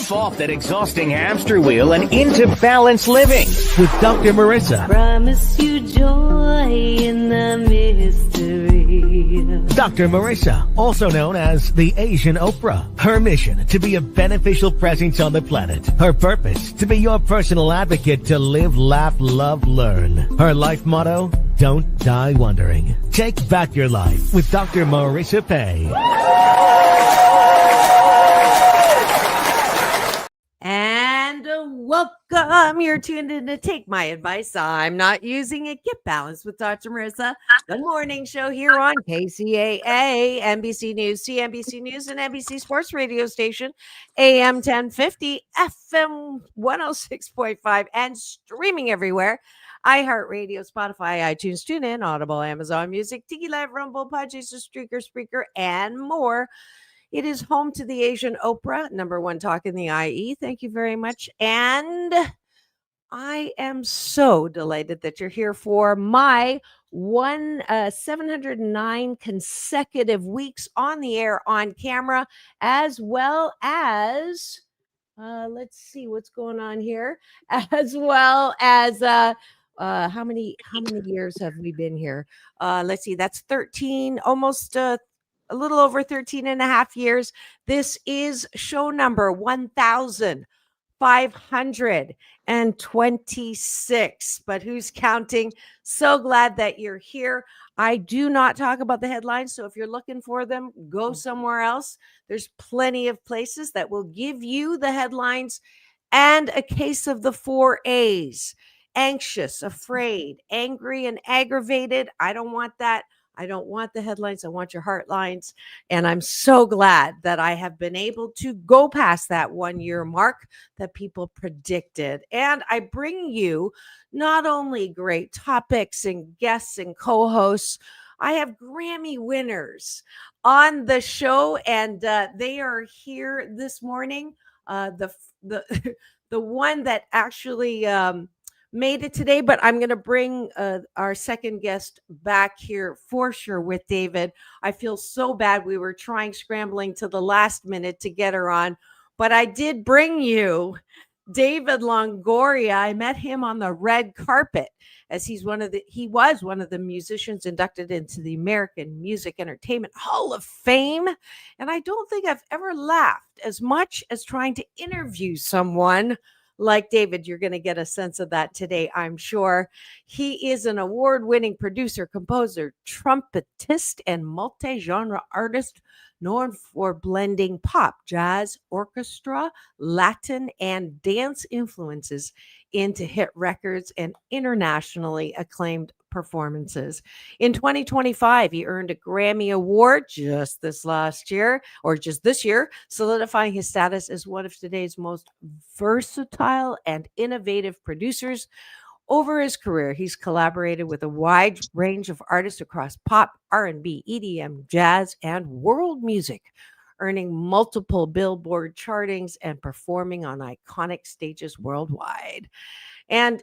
Jump off that exhausting hamster wheel and into balanced living with Dr. Marissa. Promise you joy in the mystery. Dr. Marissa, also known as the Asian Oprah. Her mission, to be a beneficial presence on the planet. Her purpose, to be your personal advocate to live, laugh, love, learn. Her life motto, don't die wondering. Take back your life with Dr. Marissa Pay. And welcome. You're tuned in to Take My Advice. I'm not using it. Get balanced with Dr. Marissa. The morning show here on KCAA, NBC News, CNBC News, and NBC Sports Radio Station, AM 1050, FM 106.5, and streaming everywhere. iHeartRadio, Spotify, iTunes, TuneIn, Audible, Amazon Music, Tiki Live, Rumble, Podchaser, Streaker, Spreaker, and more. It is home to the Asian Oprah, number one talk in the IE. Thank you very much. And I am so delighted that you're here for my 709 consecutive weeks on the air, on camera, as well as, let's see what's going on here, as well as, how many years have we been here? Let's see, that's 13, almost a little over 13 and a half years. This is show number 1,526, but who's counting? So glad that you're here. I do not talk about the headlines, so if you're looking for them, go somewhere else. There's plenty of places that will give you the headlines and a case of the 4 A's. Anxious, afraid, angry, and aggravated. I don't want that. I don't want the headlines. I want your heart lines. And I'm so glad that I have been able to go past that 1 year mark that people predicted. And I bring you not only great topics and guests and co-hosts, I have Grammy winners on the show, and they are here this morning. The one that actually made it today, but I'm going to bring our second guest back here for sure with David. I feel so bad. We were scrambling to the last minute to get her on, but I did bring you David Longoria. I met him on the red carpet as he was one of the musicians inducted into the American Music Entertainment Hall of Fame. And I don't think I've ever laughed as much as trying to interview someone like David. You're going to get a sense of that today, I'm sure. He is an award-winning producer, composer, trumpetist, and multi-genre artist known for blending pop, jazz, orchestra, Latin, and dance influences into hit records and internationally acclaimed performances. In 2025, he earned a Grammy Award just this year, solidifying his status as one of today's most versatile and innovative producers. Over his career, he's collaborated with a wide range of artists across pop, R&B, EDM, jazz, and world music, earning multiple Billboard chartings and performing on iconic stages worldwide. And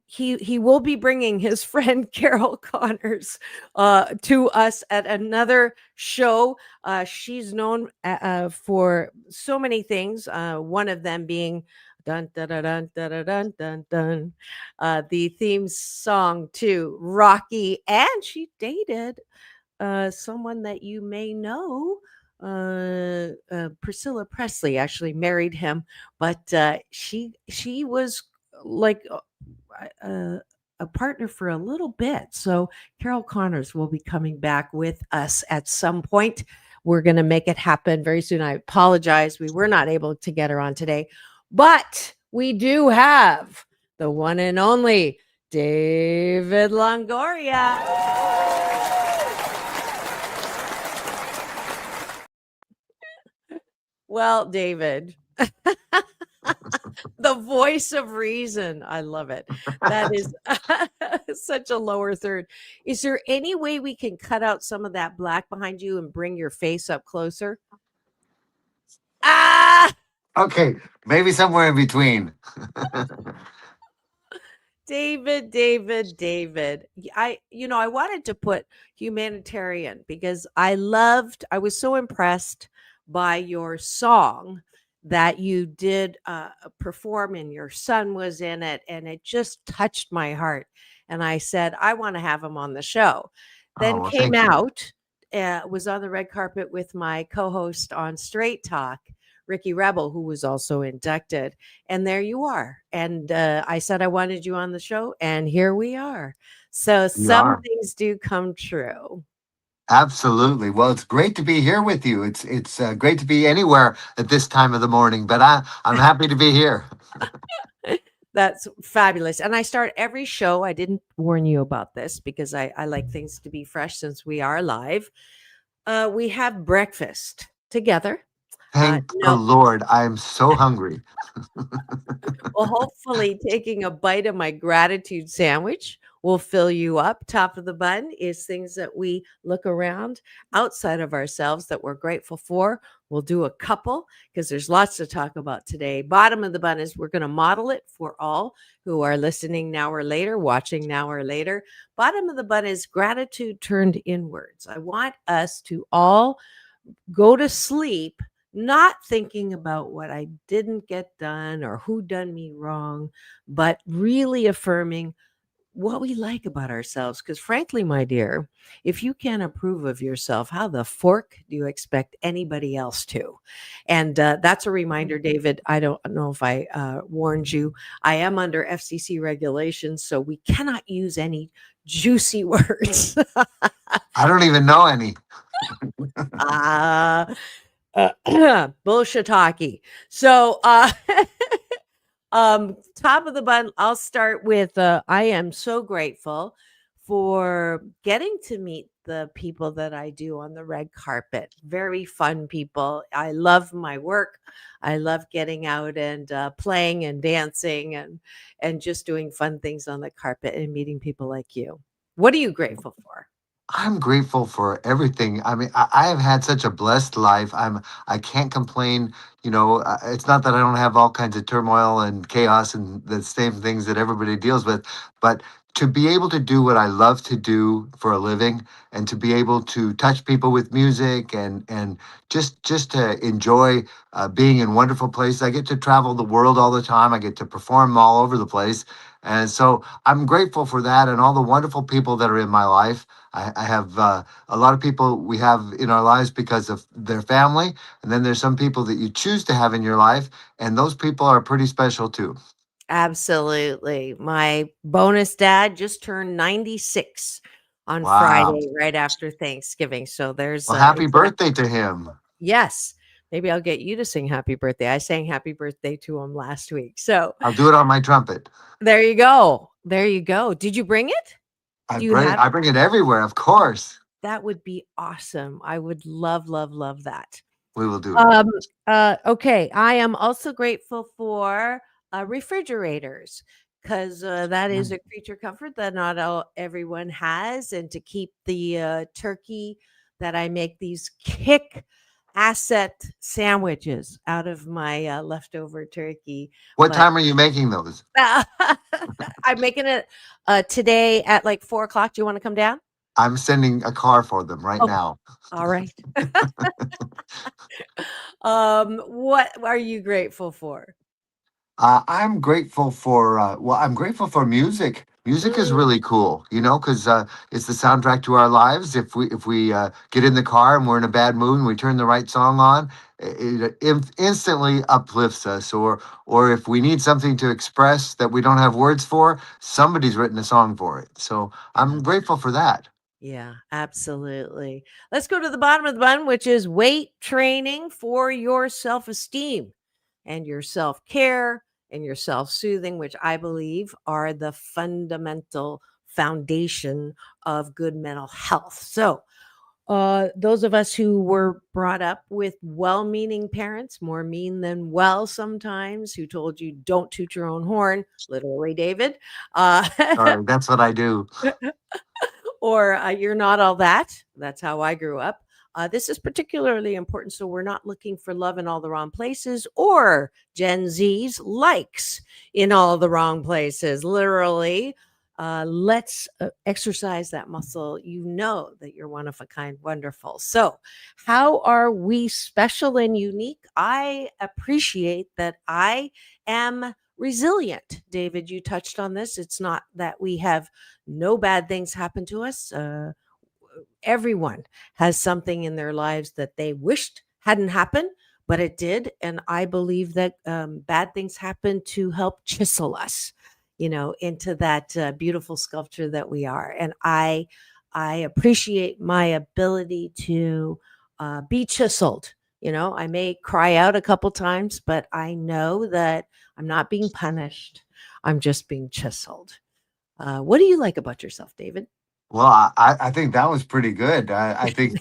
he will be bringing his friend Carol Connors to us at another show. She's known for so many things. One of them being dun dun dun dun dun dun dun dun, the theme song to Rocky, and she dated someone that you may know. Priscilla Presley actually married him, but she was like a partner for a little bit. So Carol Connors will be coming back with us at some point. We're going to make it happen very soon. I apologize. We were not able to get her on today, but we do have the one and only David Longoria. Well, David, the voice of reason. I love it. That is such a lower third. Is there any way we can cut out some of that black behind you and bring your face up closer? Okay, maybe somewhere in between. David. I wanted to put humanitarian because I was so impressed by your song that you did perform, and your son was in it, and it just touched my heart. And I said, I want to have him on the show. Oh, Then well, came thank you. out, was on the red carpet with my co-host on Straight Talk, Ricky Rebel, who was also inducted. And there you are. And I said I wanted you on the show, and here we are. So You some are. things do come true. Absolutely. Well, it's great to be here with you. It's great to be anywhere at this time of the morning, but I'm happy to be here. That's fabulous. And I start every show. I didn't warn you about this because I like things to be fresh since we are live. We have breakfast together. Thank the No, Lord. I am so hungry. well, hopefully, taking a bite of my gratitude sandwich will fill you up. Top of the bun is things that we look around outside of ourselves that we're grateful for. We'll do a couple because there's lots to talk about today. Bottom of the bun is we're going to model it for all who are listening now or later, watching now or later. Bottom of the bun is gratitude turned inwards. I want us to all go to sleep not thinking about what I didn't get done or who done me wrong, but really affirming what we like about ourselves. Because frankly, my dear, if you can't approve of yourself, how the fork do you expect anybody else to? And that's a reminder, David. I don't know if I warned you. I am under FCC regulations, so we cannot use any juicy words. I don't even know any. Bullshit hockey. So top of the bun, I'll start with I am so grateful for getting to meet the people that I do on the red carpet. Very fun people. I love my work. I love getting out and playing and dancing and just doing fun things on the carpet and meeting people like you. What are you grateful for? I'm grateful for everything. I mean, I have had such a blessed life. I can't complain. It's not that I don't have all kinds of turmoil and chaos and the same things that everybody deals with, but to be able to do what I love to do for a living, and to be able to touch people with music, and just to enjoy being in wonderful places. I get to travel the world all the time. I get to perform all over the place. And so I'm grateful for that and all the wonderful people that are in my life. I have a lot of people we have in our lives because of their family. And then there's some people that you choose to have in your life. And those people are pretty special too. Absolutely. My bonus dad just turned 96 on Wow. Friday, right after Thanksgiving. So there's Well, happy it's birthday to him. yes. Maybe I'll get you to sing happy birthday. I sang happy birthday to him last week. So I'll do it on my trumpet. there you go. There you go. Did you bring it? Do you have I bring it everywhere, of course. that? Would be awesome. I would love, love, love that. We will do it. Okay. I am also grateful for refrigerators because that is a creature comfort that not everyone has. And to keep the turkey that I make these kick asset sandwiches out of my leftover turkey. What But time are you making those? I'm making it today at like 4 o'clock. Do you want to come down? I'm sending a car for them right now. All right. What are you grateful for? I'm grateful for I'm grateful for music. Music is really cool, because it's the soundtrack to our lives. If we get in the car and we're in a bad mood and we turn the right song on, it instantly uplifts us. Or if we need something to express that we don't have words for, somebody's written a song for it. So I'm grateful for that. Yeah, absolutely. Let's go to the bottom of the bun, which is weight training for your self-esteem and your self-care and your self-soothing, which I believe are the fundamental foundation of good mental health. So, those of us who were brought up with well-meaning parents, more mean than well sometimes, who told you don't toot your own horn, literally, David. Sorry, that's what I do. Or you're not all that. That's how I grew up. This is particularly important. So we're not looking for love in all the wrong places, or Gen Z's likes in all the wrong places. Literally, Let's exercise that muscle. You know that you're one of a kind, wonderful. So, how are we special and unique? I appreciate that I am resilient. David, you touched on this. It's not that we have no bad things happen to us. Everyone has something in their lives that they wished hadn't happened, but it did. And I believe that bad things happen to help chisel us, into that beautiful sculpture that we are. And I appreciate my ability to be chiseled. I may cry out a couple times, but I know that I'm not being punished. I'm just being chiseled. What do you like about yourself, David? Well, I think that was pretty good. I think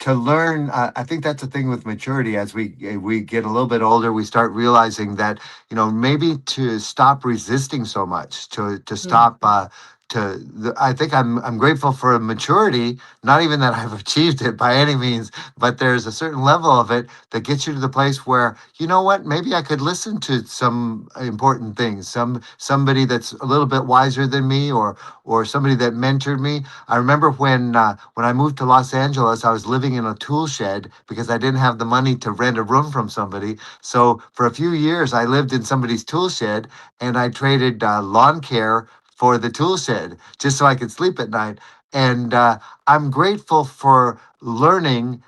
to learn. I think that's the thing with maturity. As we get a little bit older, we start realizing that maybe to stop resisting so much, to Mm, stop. I think I'm grateful for maturity. Not even that I've achieved it by any means, but there's a certain level of it that gets you to the place where you know what, maybe I could listen to some important things, somebody that's a little bit wiser than me, or somebody that mentored me. I remember when I moved to Los Angeles, I was living in a tool shed because I didn't have the money to rent a room from somebody. So for a few years, I lived in somebody's tool shed, and I traded lawn care for the tool shed just so I could sleep at night. And I'm grateful for learning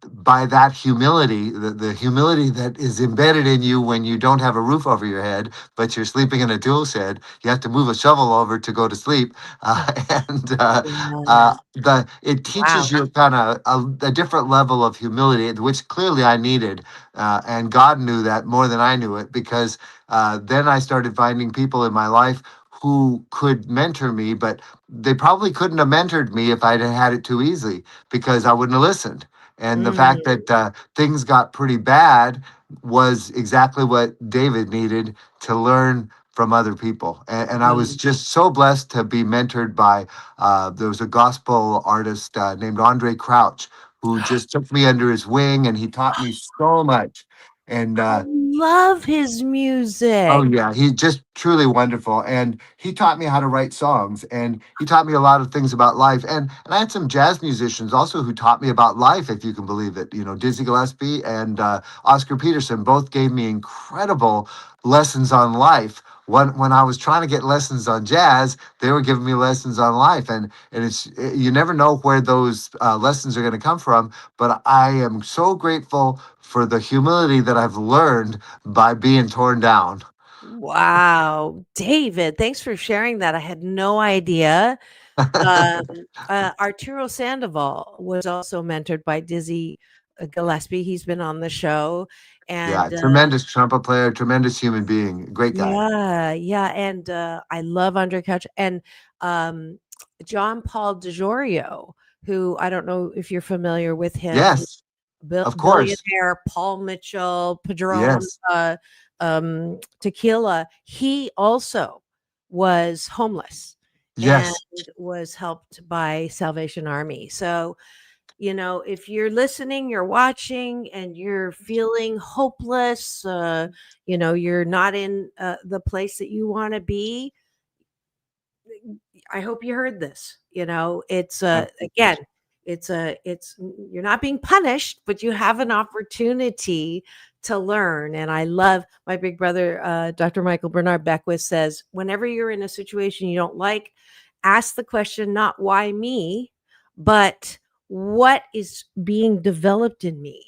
by that humility, the humility that is embedded in you when you don't have a roof over your head, but you're sleeping in a tool shed. You have to move a shovel over to go to sleep, and yeah. it teaches Wow. you kind of a different level of humility, which clearly I needed, and God knew that more than I knew it, because then I started finding people in my life who could mentor me, but they probably couldn't have mentored me if I'd had it too easy, because I wouldn't have listened. And the Mm, fact that things got pretty bad was exactly what David needed to learn from other people. And I was mm. just so blessed to be mentored by, there was a gospel artist named Andre Crouch, who just took me under his wing, and he taught me so much. And I love his oh music. yeah, he's just truly wonderful, and he taught me how to write songs, and he taught me a lot of things about life. And I had some jazz musicians also who taught me about life, if you can believe it. Dizzy Gillespie and Oscar Peterson both gave me incredible lessons on life. When I was trying to get lessons on jazz, they were giving me lessons on life, and you never know where those lessons are going to come from. But I am so grateful for the humility that I've learned by being torn down. Wow, David, thanks for sharing that. I had no idea. Um, Arturo Sandoval was also mentored by Dizzy Gillespie. He's been on the show, Yeah, and tremendous trumpet player, tremendous human being, great guy. yeah, yeah, and I love Undercouch and um, John Paul DeJorio, who I don't know if you're familiar with him. Yes, of course. Billionaire Paul Mitchell, Padron, Yes, Tequila. He also was homeless and yes. was helped by Salvation Army. So, if you're listening, you're watching, and you're feeling hopeless, you're not in the place that you want to be. I hope you heard this. It's again, it's you're not being punished, but you have an opportunity to learn. And I love my big brother, Dr. Michael Bernard Beckwith says, whenever you're in a situation you don't like, ask the question, not why me, but what is being developed in me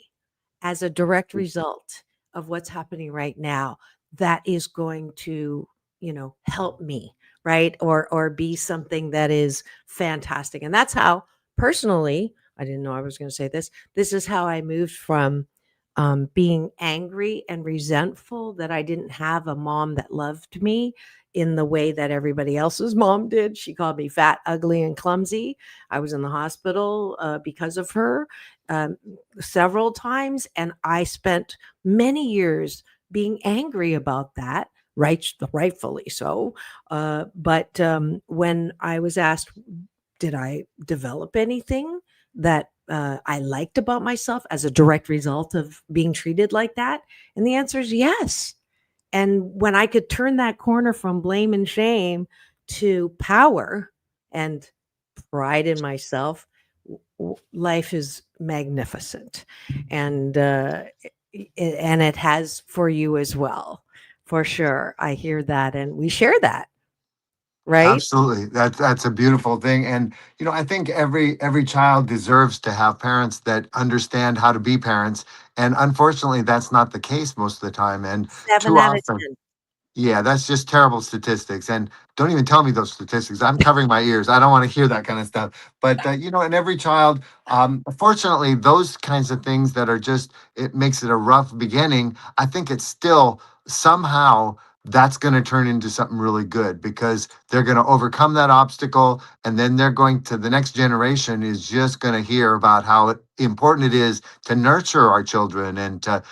as a direct result of what's happening right now that is going to, help me, right? Or be something that is fantastic. And that's how personally, I didn't know I was going to say this. This is how I moved from being angry and resentful that I didn't have a mom that loved me in the way that everybody else's mom did. She called me fat, ugly, and clumsy. I was in the hospital because of her um, several times. And I spent many years being angry about that, rightfully so. But when I was asked, did I develop anything that I liked about myself as a direct result of being treated like that? And the answer is yes. And when I could turn that corner from blame and shame to power and pride in myself, life is magnificent, and and it has for you as well, for sure. I hear that, and we share that, right? Absolutely. That's a beautiful thing. And I think every child deserves to have parents that understand how to be parents. And unfortunately, that's not the case most of the time. And Seven too out of often, 10. yeah, that's just terrible statistics. And don't even tell me those statistics. I'm covering my ears. I don't want to hear that kind of stuff. But, and every child, fortunately, those kinds of things that are just, it makes it a rough beginning. I think it's still somehow that's going to turn into something really good because they're going to overcome that obstacle. And then they're going to, the next generation is just going to hear about how important it is to nurture our children and to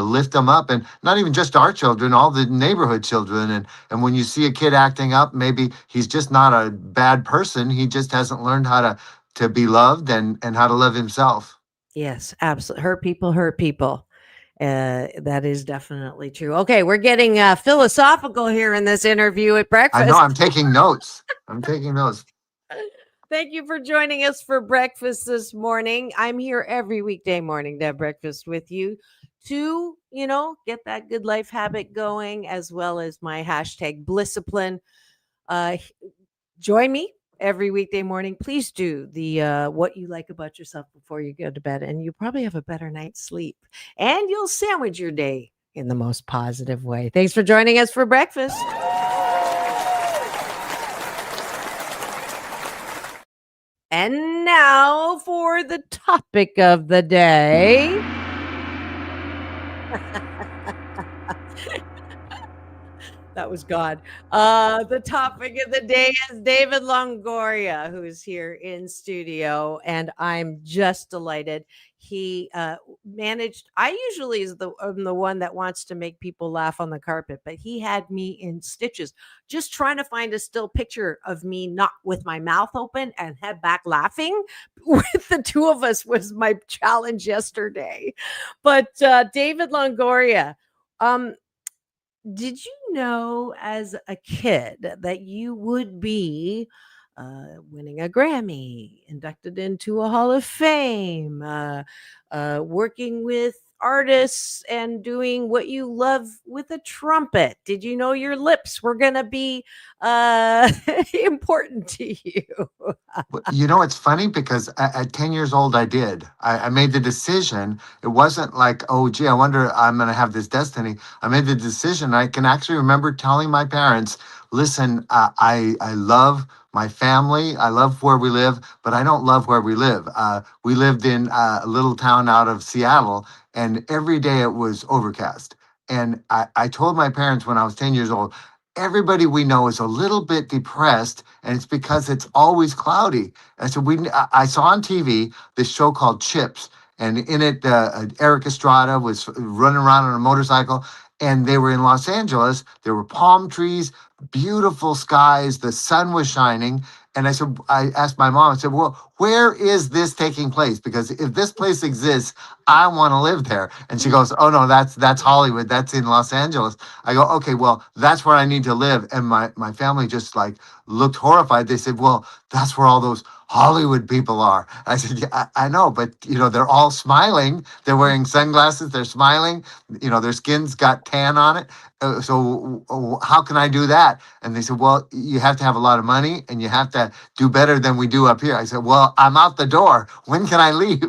lift them up, and not even just our children, all the neighborhood children. And when you see a kid acting up, maybe he's just not a bad person. He just hasn't learned how to be loved and how to love himself. Yes, absolutely. Hurt people hurt people. That is definitely true. Okay, we're getting philosophical here in this interview at I know, breakfast. I'm taking notes. I'm taking notes. Thank you for joining us for breakfast this morning. I'm here every weekday morning to have breakfast with you to, get that good life habit going, as well as my hashtag Blisscipline. Uh, Join me every weekday morning. Please do the what you like about yourself before you go to bed, and you'll probably have a better night's sleep, and you'll sandwich your day in the most positive way. Thanks for joining us for breakfast. And now for the topic of the day. That was God. The topic of the day is David Longoria, who's here in studio, and I'm just delighted. He managed. I usually am the one that wants to make people laugh on the carpet, but he had me in stitches, just trying to find a still picture of me not with my mouth open and head back laughing. With the two of us was my challenge yesterday. But David Longoria. Did you know as a kid that you would be winning a Grammy, inducted into a Hall of Fame, working with artists and doing what you love with a trumpet? Did you know your lips were going to be important to you? It's funny because at 10 years old, I did. I made the decision. It wasn't like, oh, gee, I wonder I'm going to have this destiny. I made the decision. I can actually remember telling my parents, listen, I love my family. I love where we live, but I don't love where we live. We lived in a little town out of Seattle, and every day it was overcast. And I told my parents when I was 10 years old, everybody we know is a little bit depressed, and it's because it's always cloudy. And so I saw on TV this show called Chips, and in it, Eric Estrada was running around on a motorcycle, and they were in Los Angeles. There were palm trees, beautiful skies, the sun was shining. And I asked my mom, I said, well, where is this taking place? Because if this place exists, I want to live there. And she goes, oh no, that's Hollywood. That's in Los Angeles. I go, okay, well, that's where I need to live. And my family just like looked horrified. They said, well, that's where all those Hollywood people are. I said, yeah, I know, but they're all smiling. They're wearing sunglasses. They're smiling. Their skin's got tan on it. So how can I do that? And they said, well, you have to have a lot of money and you have to do better than we do up here. I said, well, I'm out the door. When can I leave?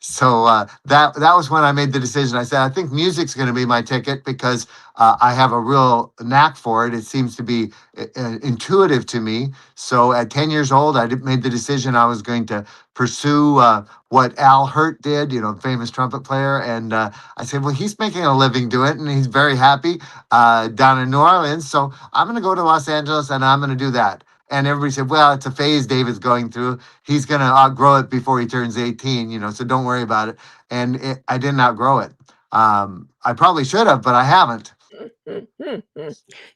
So that was when I made the decision. I said, I think music's going to be my ticket because I have a real knack for it. It seems to be intuitive to me. So at 10 years old, made the decision I was going to pursue what Al Hurt did, famous trumpet player. And I said, well, he's making a living doing it, and he's very happy down in New Orleans. So I'm going to go to Los Angeles, and I'm going to do that. And everybody said, well, it's a phase David's going through. He's going to outgrow it before he turns 18, so don't worry about it. And I didn't outgrow it. I probably should have, but I haven't.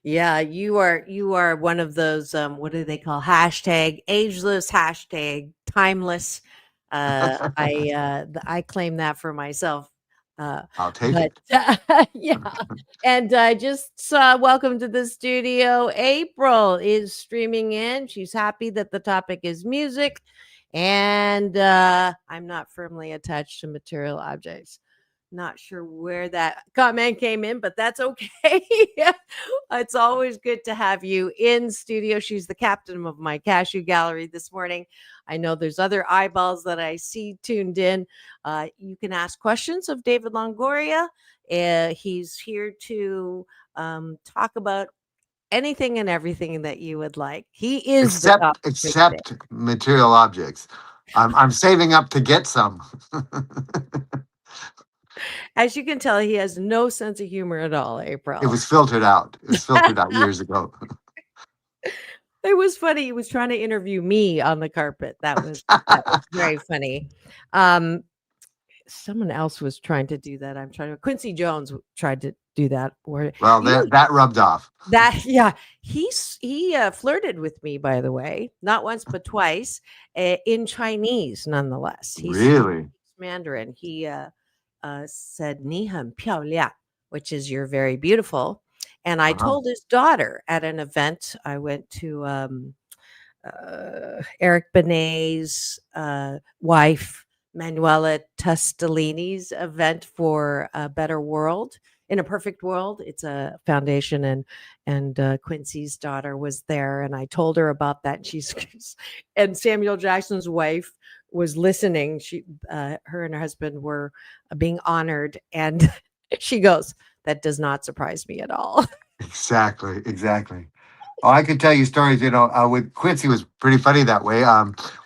Yeah, you are one of those what do they call hashtag ageless, hashtag timeless. I claim that for myself. I'll take But it. yeah, and just welcome to the studio. April is streaming in. She's happy that the topic is music, and I'm not firmly attached to material objects. Not sure where that comment came in, but that's okay. It's always good to have you in studio. She's the captain of my cashew gallery this morning. I know there's other eyeballs that I see tuned in. You can ask questions of David Longoria. He's here to talk about anything and everything that you would like. He is the except topic for today. except material objects. I'm saving up to get some. As you can tell, he has no sense of humor at all, It April. was filtered out. It was filtered out years ago. It was funny. He was trying to interview me on the carpet. That was very funny. Um, Someone else was trying to do that. I'm trying to. Quincy Jones tried to do that. Or Well, you know that rubbed off. that yeah, he flirted with me, by the way, not once but twice, in Chinese. Nonetheless, he speaks Really? Mandarin. He said "你很漂亮," which is "you're very beautiful." And I Uh-huh. told his daughter at an event I went to. Eric Benet's wife, Manuela Testolini's event for a better world. In a perfect world, it's a foundation, and Quincy's daughter was there, and I told her about that. And she's and Samuel Jackson's wife was listening. Her and her husband were being honored, and she goes, "That does not surprise me at all." Exactly. Oh, I could tell you stories. With Quincy was pretty funny that way.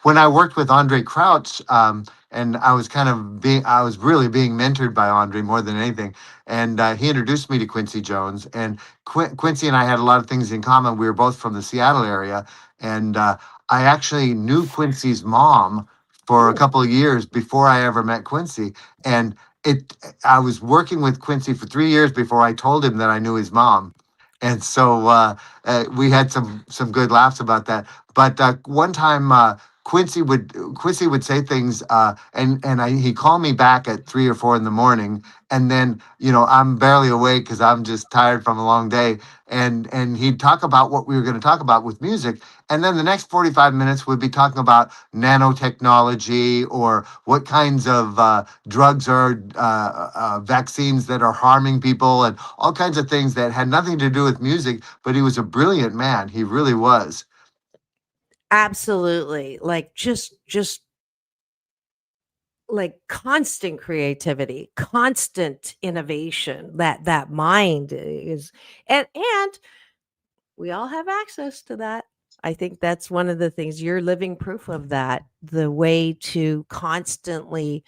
When I worked with Andre Crouch, and I was really being mentored by Andre more than anything. And he introduced me to Quincy Jones. And Quincy and I had a lot of things in common. We were both from the Seattle area, and I actually knew Quincy's mom for a Ooh. couple of years before I ever met Quincy. And I was working with Quincy for 3 years before I told him that I knew his mom. And so we had some good laughs about that. But one time Quincy would say things, he called me back at 3 or 4 in the morning, and then I'm barely awake because I'm just tired from a long day, and he'd talk about what we were going to talk about with music, and then the next 45 minutes would be talking about nanotechnology or what kinds of drugs or vaccines that are harming people and all kinds of things that had nothing to do with music. But he was a brilliant man. He really was. Absolutely. Like just like constant creativity, constant innovation. That mind is and we all have access to that. I think that's one of the things you're living proof of that. The way to constantly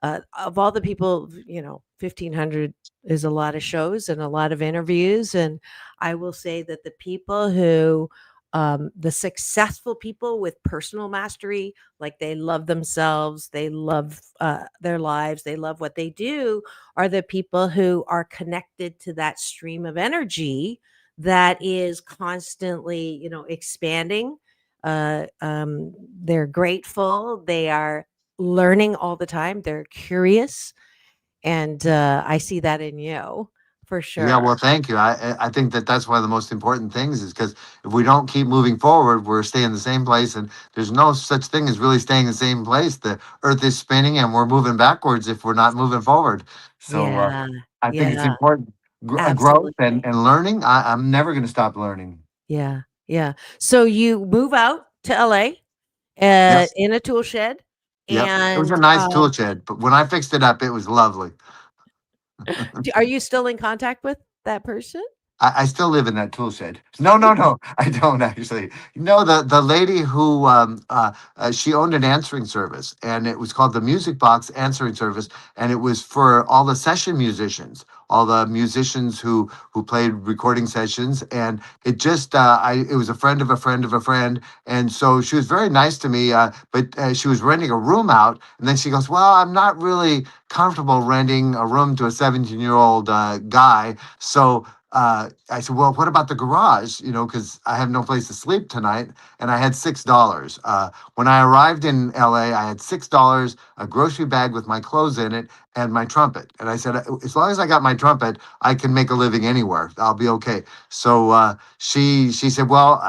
of all the people, 1500 is a lot of shows and a lot of interviews, and I will say that the people who the successful people with personal mastery, like they love themselves, they love their lives, they love what they do, are the people who are connected to that stream of energy that is constantly, expanding. They're grateful. They are learning all the time. They're curious, and I see that in you for Yeah, sure. well, thank you. I think that that's one of the most important things is because if we don't keep moving forward, we're staying in the same place, and there's no such thing as really staying in the same place. The Earth is spinning, and we're moving backwards if we're not moving forward. So Yeah, I think it's yeah, important. Growth and, absolutely. and learning. I'm never going to stop learning. Yeah, yeah. So you move out to LA Yes. in a tool shed, Yep. It was a and nice tool shed, but when I fixed it up, it was lovely. are you still in contact with that person? I still live in that tool shed. No, no, no, I don't actually. No, the lady who she owned an answering service, and it was called the Music Box Answering Service, and it was for all the session musicians, all the musicians who played recording sessions, and it was a friend of a friend of a friend, and so she was very nice to me. But she was renting a room out, and then she goes, "Well, I'm not really comfortable renting a room to a 17-year-old guy, so." I said, well, what about the garage? Because I have no place to sleep tonight. And I had $6. When I arrived in LA, I had $6, a grocery bag with my clothes in it, and my trumpet. And I said, as long as I got my trumpet, I can make a living anywhere. I'll be okay. So she said, well,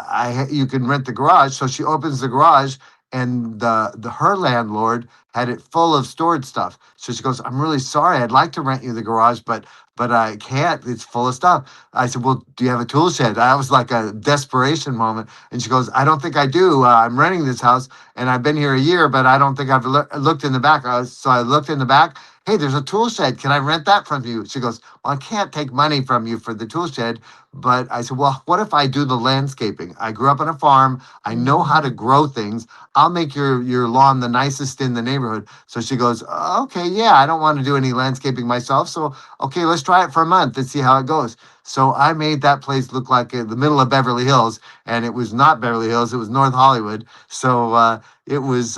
you can rent the garage. So she opens the garage, and her landlord had it full of storage stuff. So she goes, I'm really sorry. I'd like to rent you the garage, but I can't. It's full of stuff. I said, well, do you have a tool shed? That was like a desperation moment. And she goes, I don't think I do. I'm renting this house and I've been here a year, but I don't think I've looked in the back. So I looked in the back. Hey, there's a tool shed. Can I rent that from you? She goes, well, I can't take money from you for the tool shed. But I said, well, what if I do the landscaping? I grew up on a farm. I know how to grow things. I'll make your lawn the nicest in the neighborhood. So she goes, okay, yeah, I don't want to do any landscaping myself. So, okay, let's try it for a month and see how it goes. So I made that place look like the middle of Beverly Hills, and it was not Beverly Hills. It was North Hollywood. So it was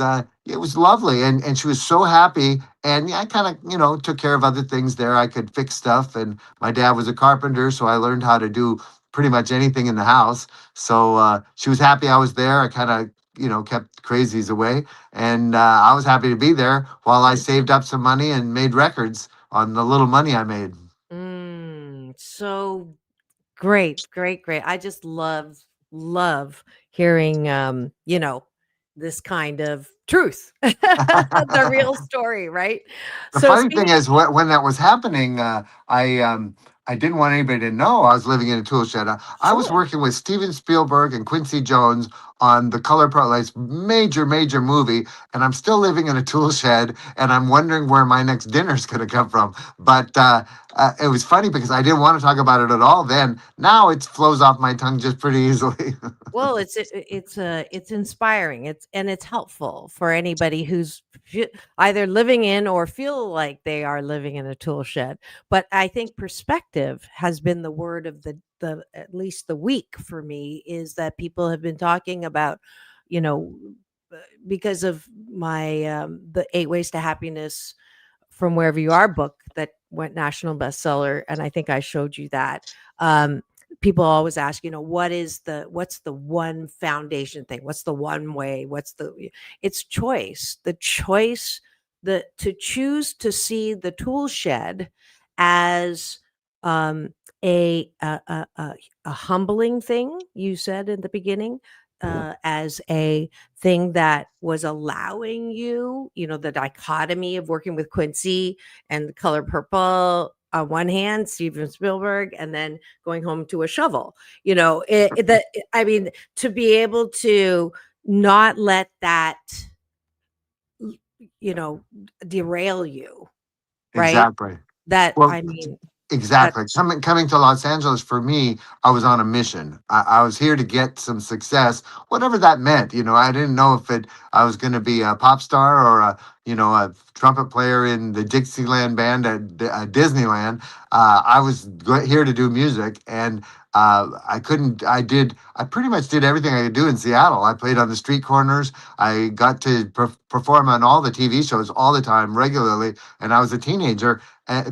lovely, and she was so happy. And yeah, I kind of took care of other things there. I could fix stuff, and my dad was a carpenter, so I learned how to do pretty much anything in the house. So she was happy I was there. I kind of kept crazies away, and I was happy to be there while I saved up some money and made records on the little money I made. So great, great, great. I just love hearing this kind of truth, the real story, right? The So funny thing speaking, is, when that was happening, I didn't want anybody to know I was living in a tool shed. I was sure. working with Steven Spielberg and Quincy Jones on the Color Purple, like major movie, and I'm still living in a tool shed, and I'm wondering where my next dinner's going to come from. But it was funny because I didn't want to talk about it at all then. Now it flows off my tongue just pretty easily. Well, it's inspiring. It's helpful for anybody who's either living in or feel like they are living in a tool shed. But I think perspective has been the word of the at least the week for me, is that people have been talking about, you know, because of my the 8 Ways to Happiness from Wherever You Are book that went national bestseller, and I think I showed you that. People always ask, what's the one foundation thing? What's the one way? It's choice. The choice, to choose to see the tool shed as um, a humbling thing. You said in the beginning, as a thing that was allowing you, the dichotomy of working with Quincy and The Color Purple on one hand, Steven Spielberg, and then going home to a shovel. I mean, to be able to not let that, derail you, right? Exactly. That, Well, I mean, that, exactly. Coming to Los Angeles for me, I was on a mission. I was here to get some success, whatever that meant. I didn't know if I was going to be a pop star or a trumpet player in the Dixieland band at Disneyland. I was here to do music, and I couldn't. I pretty much did everything I could do in Seattle. I played on the street corners. I got to perform on all the TV shows all the time, regularly, and I was a teenager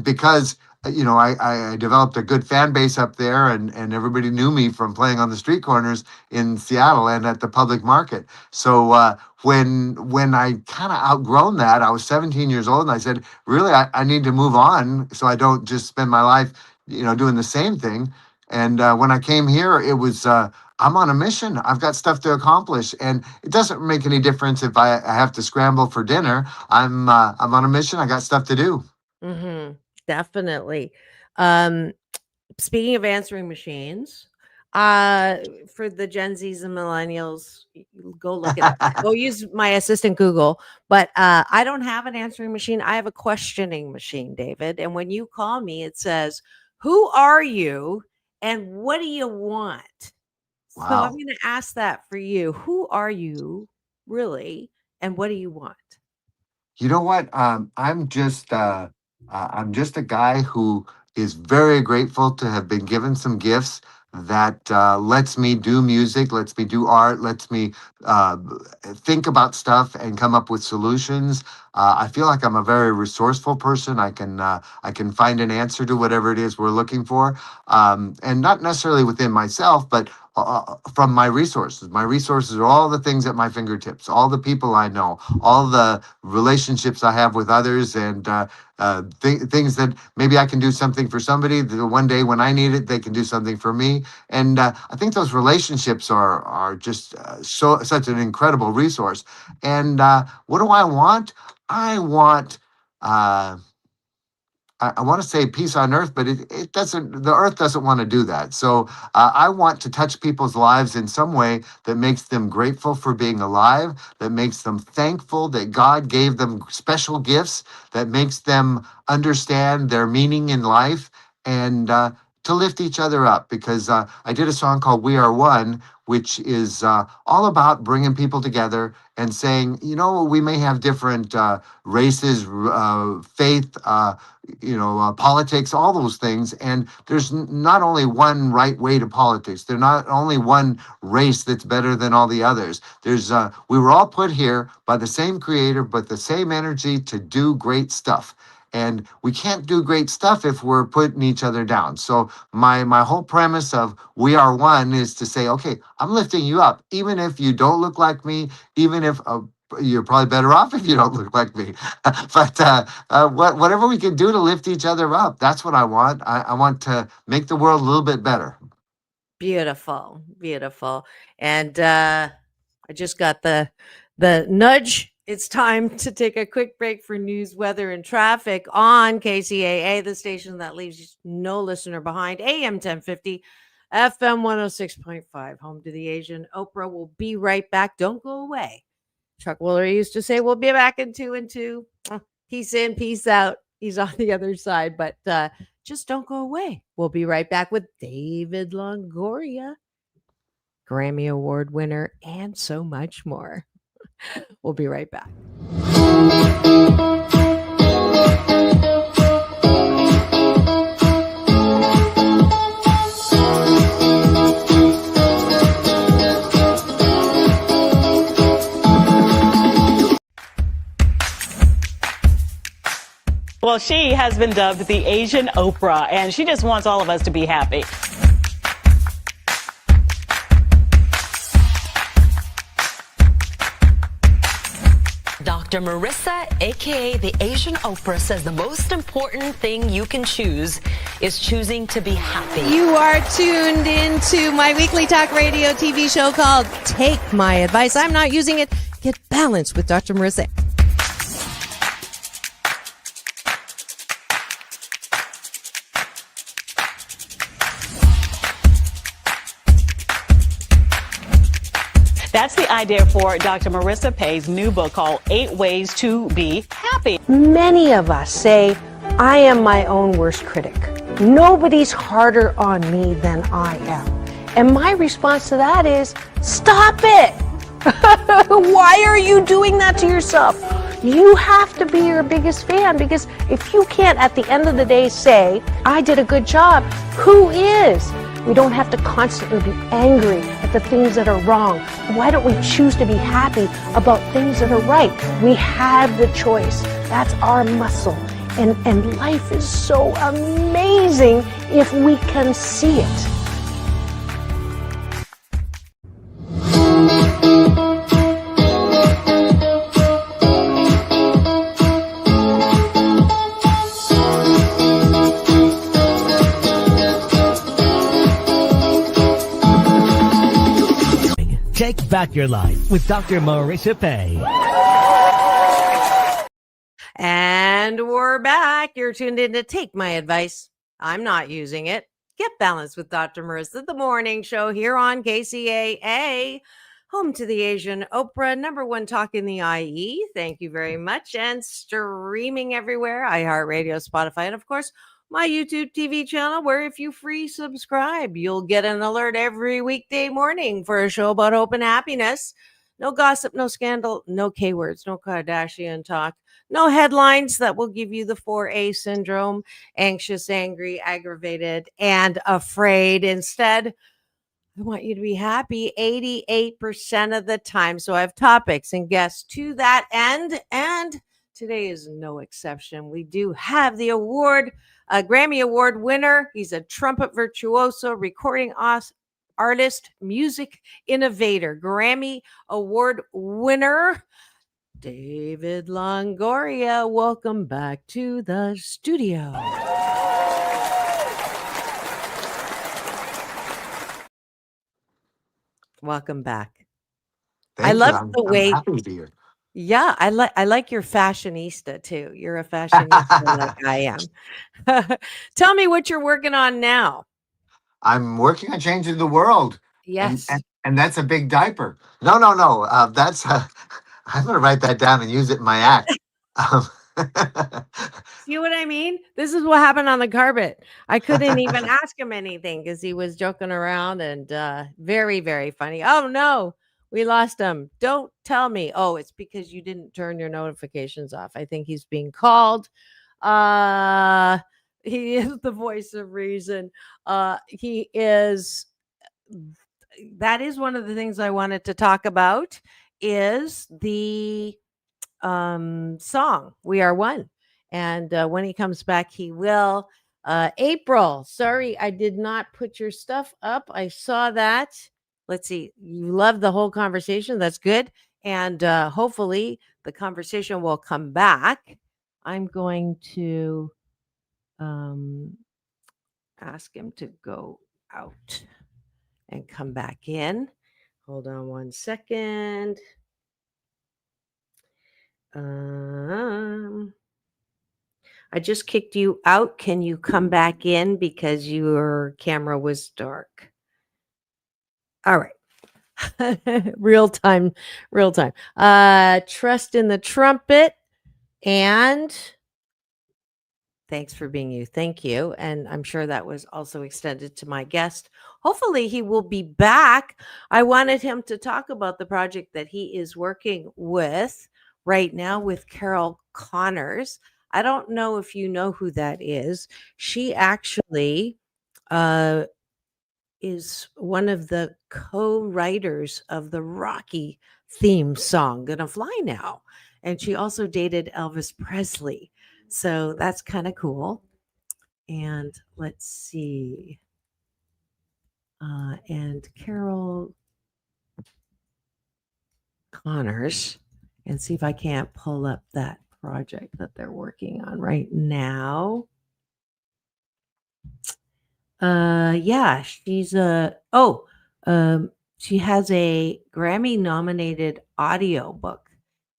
because I developed a good fan base up there, and everybody knew me from playing on the street corners in Seattle and at the public market. So when I kind of outgrown that, I was 17 years old, and I said, really, I need to move on so I don't just spend my life, doing the same thing. And when I came here, it was I'm on a mission. I've got stuff to accomplish, and it doesn't make any difference if I have to scramble for dinner. I'm on a mission. I got stuff to do. definitely. Um, Speaking of answering machines, for the Gen Zs and millennials, go look it up. Go use my assistant Google. But I don't have an answering machine. I have a questioning machine, David. And when you call me, it says, "Who are you and what do you want?" So I'm Wow. going to ask that for you. Who are you really, and what do you want? You know what? I'm just a guy who is very grateful to have been given some gifts that lets me do music, lets me do art, lets me uh, think about stuff and come up with solutions. I feel like I'm a very resourceful person. I can find an answer to whatever it is we're looking for, and not necessarily within myself, but from my resources. My resources are all the things at my fingertips, all the people I know, all the relationships I have with others, and things that maybe I can do something for somebody. That one day when I need it, they can do something for me. And I think those relationships are just such an incredible resource. And what do I want? I want. I want to say peace on earth, but it doesn't, the earth doesn't want to do that. So I want to touch people's lives in some way that makes them grateful for being alive, that makes them thankful that God gave them special gifts, that makes them understand their meaning in life, and to lift each other up. Because I did a song called We Are One, which is all about bringing people together and saying, we may have different races, faith, politics, all those things. And there's not only one right way to politics. There's not only one race that's better than all the others. We were all put here by the same creator, but the same energy to do great stuff. And we can't do great stuff if we're putting each other down. So my whole premise of We Are One is to say, okay, I'm lifting you up, even if you don't look like me, even if you're probably better off if you don't look like me. But whatever we can do to lift each other up, that's what I want. I want to make the world a little bit better. Beautiful, beautiful. And I just got the nudge. It's time to take a quick break for news, weather, and traffic on KCAA, the station that leaves no listener behind. AM 1050, FM 106.5, home to the Asian. Oprah will be right back. Don't go away. Chuck Woolery used to say, we'll be back in 2 and 2. Peace in, peace out. He's on the other side, but just don't go away. We'll be right back with David Longoria, Grammy Award winner, and so much more. We'll be right back. Well, she has been dubbed the Asian Oprah, and she just wants all of us to be happy. Dr. Marissa, aka the Asian Oprah, says the most important thing you can choose is choosing to be happy. You are tuned into my weekly talk radio TV show called Take My Advice. I'm not using it. Get balanced with Dr. Marissa. That's the idea for Dr. Marissa Pay's new book called 8 Ways to Be Happy. Many of us say, I am my own worst critic. Nobody's harder on me than I am. And my response to that is, stop it! Why are you doing that to yourself? You have to be your biggest fan, because if you can't at the end of the day say, I did a good job, who is? We don't have to constantly be angry at the things that are wrong. Why don't we choose to be happy about things that are right? We have the choice. That's our muscle. And life is so amazing if we can see it. Take back your life with Dr. Marissa Pay. And we're back. You're tuned in to Take My Advice. I'm not using it. Get balanced with Dr. Marissa, the morning show here on KCAA, home to the Asian Oprah, #1 talk in the IE. Thank you very much. And streaming everywhere, iHeartRadio, Spotify, and of course, my YouTube TV channel, where if you free subscribe, you'll get an alert every weekday morning for a show about hope and happiness. No gossip, no scandal, no K words, no Kardashian talk, no headlines that will give you the 4A syndrome, anxious, angry, aggravated, and afraid. Instead, I want you to be happy 88% of the time. So I have topics and guests to that end. And today is no exception. We do have the award, a Grammy Award winner. He's a trumpet virtuoso, recording artist, music innovator, Grammy Award winner, David Longoria. Welcome back to the studio. Welcome back. Thank I you. love the way. I'm happy to be here. Yeah, I like your fashionista too. You're a fashionista like I am. Tell me what you're working on now. I'm working on changing the world. Yes. And that's a big diaper. No. That's I'm gonna write that down and use it in my act. Um, See what I mean? This is what happened on the carpet. I couldn't even ask him anything because he was joking around and very, very funny. Oh no, we lost him. Don't tell me. Oh, it's because you didn't turn your notifications off. I think he's being called. He is the voice of reason. He is. That is one of the things I wanted to talk about is the song We Are One. And when he comes back, he will. April, sorry, I did not put your stuff up. I saw that. Let's see. You love the whole conversation. That's good. And hopefully the conversation will come back. I'm going to ask him to go out and come back in. Hold on one second. I just kicked you out. Can you come back in because your camera was dark? All right. Real time. Trust in the trumpet. And thanks for being you. Thank you. And I'm sure that was also extended to my guest. Hopefully he will be back. I wanted him to talk about the project that he is working with right now with Carol Connors. I don't know if you know who that is. She actually is one of the co-writers of the Rocky theme song, Gonna Fly Now. And she also dated Elvis Presley. So that's kind of cool. And let's see. And Carol Connors, and see if I can't pull up that project that they're working on right now. Yeah, she's she has a Grammy nominated audio book,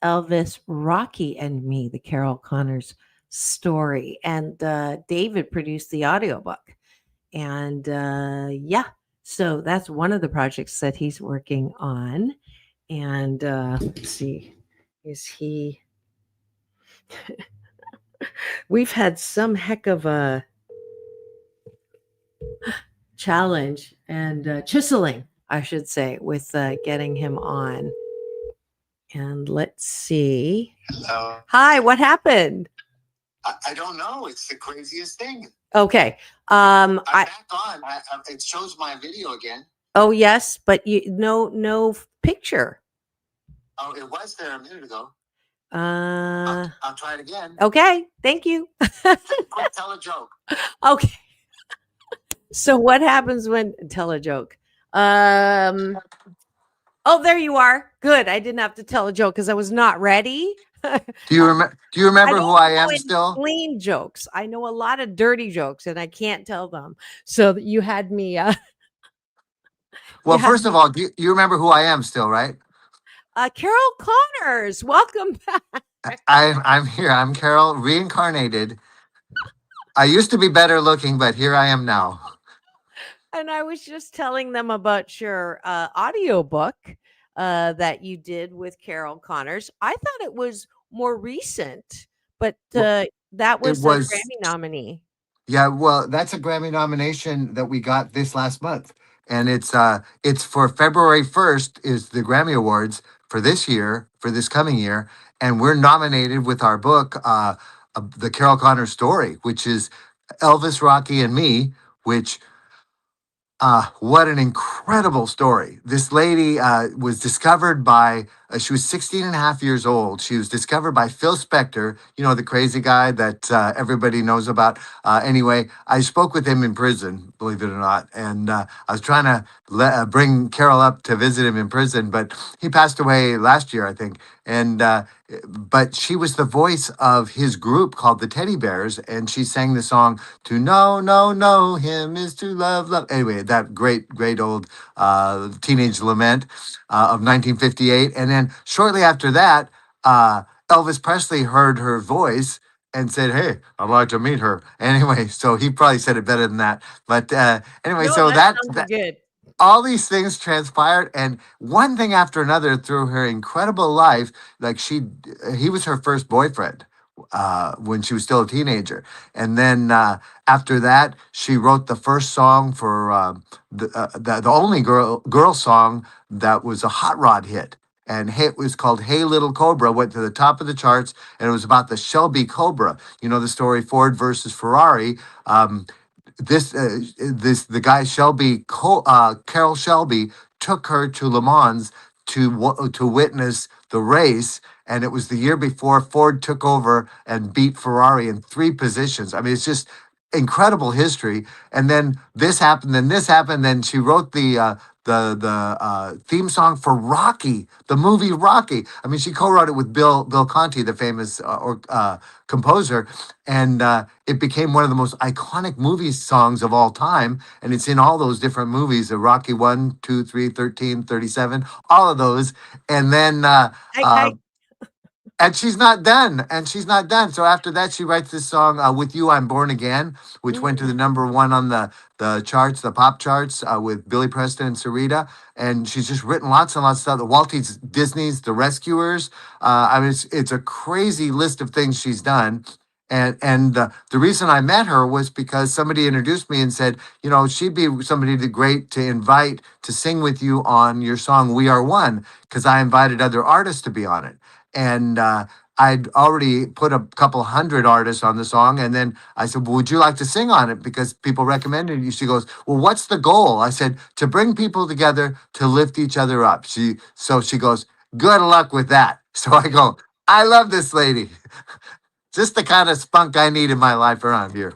Elvis, Rocky and Me, the Carol Connors story. And David produced the audiobook. And yeah, so that's one of the projects that he's working on. And let's see, is he we've had some heck of a challenge and chiseling, I should say, with getting him on. And let's see. Hello. Hi, what happened? I don't know. It's the craziest thing. Okay. I'm back on. It shows my video again. Oh yes, but no picture. Oh, it was there a minute ago. I'll try it again. Okay, thank you. Quick, tell a joke. Okay. So what happens when tell a joke? Oh, there you are. Good. I didn't have to tell a joke because I was not ready. Do you remember who I am still? Clean jokes. I know a lot of dirty jokes and I can't tell them. So you had me. Well, first of all, do you remember who I am still, right? Carol Connors. Welcome back. I'm here. I'm Carol, reincarnated. I used to be better looking, but here I am now. And I was just telling them about your audiobook that you did with Carol Connors. I thought it was more recent, but that was a Grammy nominee. Yeah, well, that's a Grammy nomination that we got this last month. And it's for February 1st is the Grammy Awards for this year, for this coming year. And we're nominated with our book, The Carol Connors Story, which is Elvis, Rocky, and Me, which what an incredible story. This lady was discovered by She was 16 and a half years old. She was discovered by Phil Spector, the crazy guy that everybody knows about. Anyway, I spoke with him in prison, believe it or not. And I was trying to bring Carol up to visit him in prison, but he passed away last year, I think. And but she was the voice of his group called the Teddy Bears, and she sang the song "To Know Him Is to Love Love." Anyway, that great old teenage lament of 1958, and then shortly after that, Elvis Presley heard her voice and said, "Hey, I'd like to meet her." Anyway, so he probably said it better than that. But anyway, No, so that sounds good. all these things transpired, and one thing after another through her incredible life. Like he was her first boyfriend when she was still a teenager, and then after that, she wrote the first song for the only girl song that was a hot rod hit. And it was called "Hey Little Cobra," went to the top of the charts, and it was about the Shelby Cobra. You know the story, Ford versus Ferrari. The guy Carol Shelby took her to Le Mans to witness the race, and it was the year before Ford took over and beat Ferrari in 3 positions. I mean, it's just incredible history. And then this happened, then she wrote the theme song for Rocky, the movie Rocky. I mean, she co-wrote it with Bill Conti, the famous composer, and it became one of the most iconic movie songs of all time. And it's in all those different movies: Rocky 1, 2, 3, 13, 37, all of those. And then and she's not done. So after that, she writes this song, "With You, I'm Born Again," which went to the #1 on the charts, the pop charts, with Billy Preston and Sarita. And she's just written lots and lots of stuff. The Walt Disney's The Rescuers. I mean, it's a crazy list of things she's done. And the reason I met her was because somebody introduced me and said, she'd be somebody great to invite to sing with you on your song "We Are One," because I invited other artists to be on it. And I'd already put a couple hundred artists on the song. And then I said, "Well, would you like to sing on it? Because people recommended you." She goes, "Well, what's the goal?" I said, "To bring people together, to lift each other up." So she goes, "Good luck with that." So I go, "I love this lady." Just the kind of spunk I need in my life around here.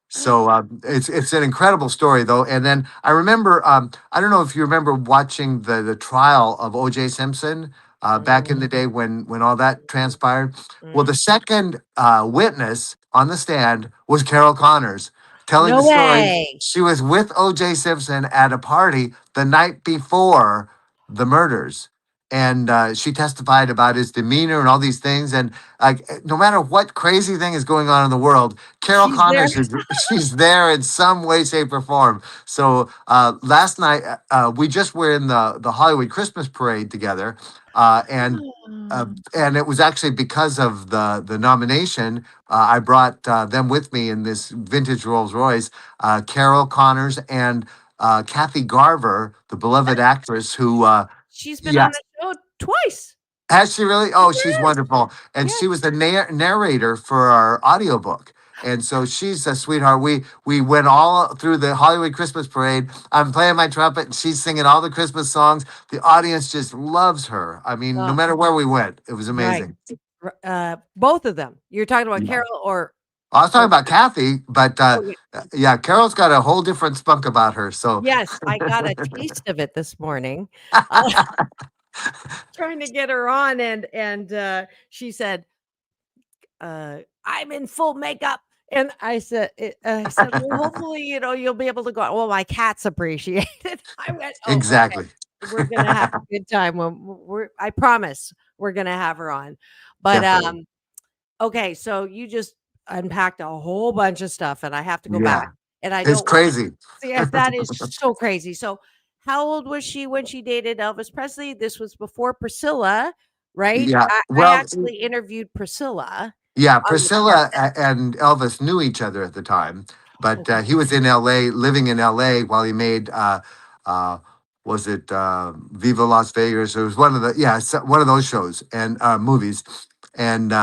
So it's an incredible story, though. And then I remember, I don't know if you remember watching the trial of O.J. Simpson back in the day when all that transpired. Well, the second witness on the stand was Carol Connors telling No the story. way. She was with O.J. Simpson at a party the night before the murders. And she testified about his demeanor and all these things. And no matter what crazy thing is going on in the world, Carol She's there. Connors she's there in some way, shape, or form. So last night we just were in the Hollywood Christmas parade together, and it was actually because of the nomination. I brought them with me in this vintage Rolls Royce. Carol Connors and Kathy Garver, the beloved actress who. She's been on the show twice. Has she really? Oh, she's Yes. wonderful. And she was the narrator for our audiobook. And so she's a sweetheart. We went all through the Hollywood Christmas parade. I'm playing my trumpet and she's singing all the Christmas songs. The audience just loves her. I mean, no matter where we went, it was amazing. Right. Both of them. You're talking about Carol or... I was talking about Kathy, but yeah, Carol's got a whole different spunk about her. So yes, I got a taste of it this morning. Trying to get her on, and she said, "I'm in full makeup." And I said, "Well, hopefully, you'll be able to go." Well, my cats appreciate it. I went, exactly. Okay. We're gonna have a good time when I promise we're gonna have her on. But Definitely. okay, so you just unpacked a whole bunch of stuff, and I have to go back. And it's crazy. That is so crazy. So, how old was she when she dated Elvis Presley? This was before Priscilla, right? Yeah. I actually interviewed Priscilla. Yeah, Priscilla and Elvis knew each other at the time, but he was in L.A., living in L.A. while he made, was it Viva Las Vegas? It was one of those shows and movies, and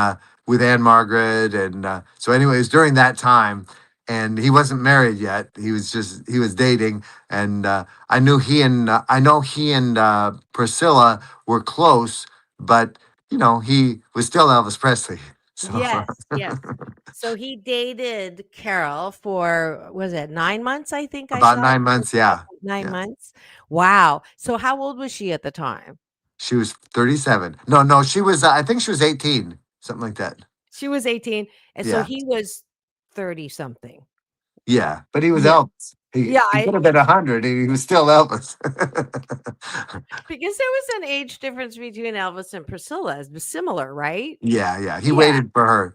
with Anne Margaret, and so anyways, during that time, and he wasn't married yet. He was dating, and I know he and Priscilla were close but he was still Elvis Presley. So Yes, yes. So he dated Carol for, was it 9 months? I think I about saw 9 months, yeah, 9 yeah. months. Wow. So how old was she at the time? She was 37. No, she was. I think she was 18, something like that. She was 18, and so Yeah, he was 30 something. yeah. But he was Yeah. Elvis. Yeah, He could have been 100. He was still Elvis. because there was an age difference between Elvis and Priscilla. It's similar, right? Yeah. He Yeah. waited for her.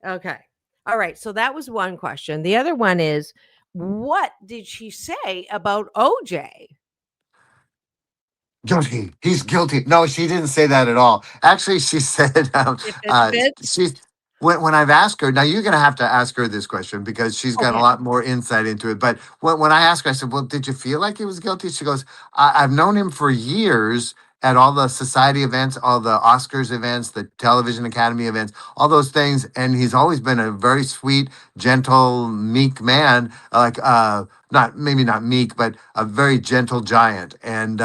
Okay. All right. So that was one question. The other one is, what did she say about OJ? Guilty. He's guilty. No, she didn't say that at all. Actually, she said If it fits. she's when I've asked her. Now you're going to have to ask her this question because she's got a Okay. lot more insight into it. But when I asked her, I said, "Well, did you feel like he was guilty?" She goes, "I've known him for years." At all the society events, all the Oscars events, the Television Academy events, all those things. And he's always been a very sweet, gentle, meek man, like maybe not meek, but a very gentle giant. And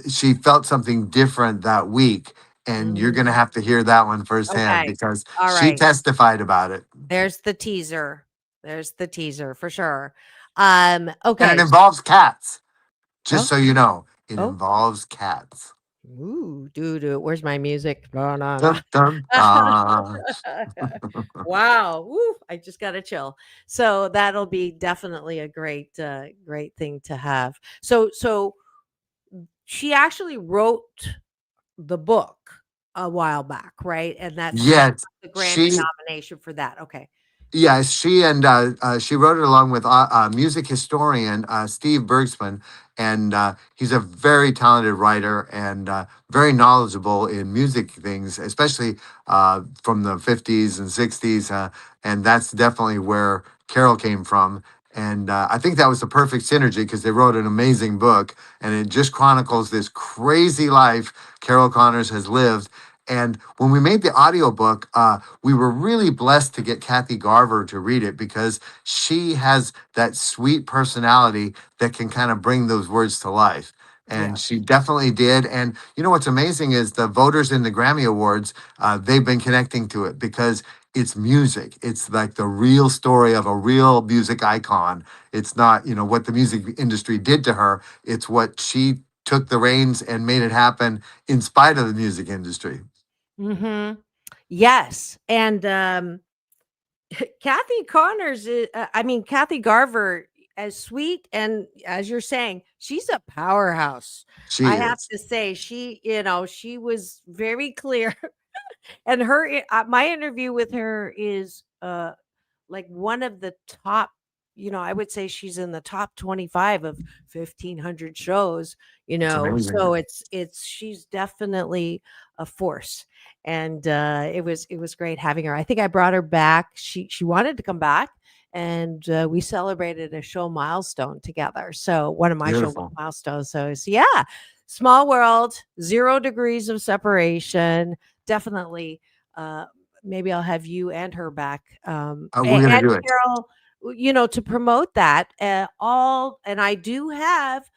she felt something different that week. And you're going to have to hear that one firsthand Okay. because All she right. testified about it. There's the teaser. There's the teaser for sure. And Okay. it involves cats, just Oh. so you know. It Oh. involves cats. Ooh, doo. Where's my music? No, no, no. Dun, dun, dun. Wow. Woo, I just got to chill. So that'll be definitely a great thing to have. So she actually wrote the book a while back, right? And that's how Yes, the Grammy she nomination for that. Okay. Yes, she wrote it along with music historian Steve Bergsman, and he's a very talented writer and very knowledgeable in music things, especially from the 50s and 60s, and that's definitely where Carol came from. And I think that was the perfect synergy because they wrote an amazing book, and it just chronicles this crazy life Carol Connors has lived. And when we made the audiobook, we were really blessed to get Kathy Garver to read it because she has that sweet personality that can kind of bring those words to life. And Yeah. she definitely did. And what's amazing is the voters in the Grammy Awards, they've been connecting to it because it's music. It's like the real story of a real music icon. It's not, what the music industry did to her. It's what she took the reins and made it happen in spite of the music industry. Mm-hmm. Yes. And Kathy Connors Kathy Garver, as sweet and as you're saying, she's a powerhouse. She I have is. to say, she was very clear. And my interview with her is like one of the top, I would say she's in the top 25 of 1,500 shows, It's amazing. so she's definitely a force. And it was great having her. I think I brought her back. She wanted to come back, and we celebrated a show milestone together. So one of my show Beautiful. milestones. So yeah, small world, 0 degrees of separation. Definitely. Maybe I'll have you and her back. We're going to And do it. Carol, to promote that, and I do have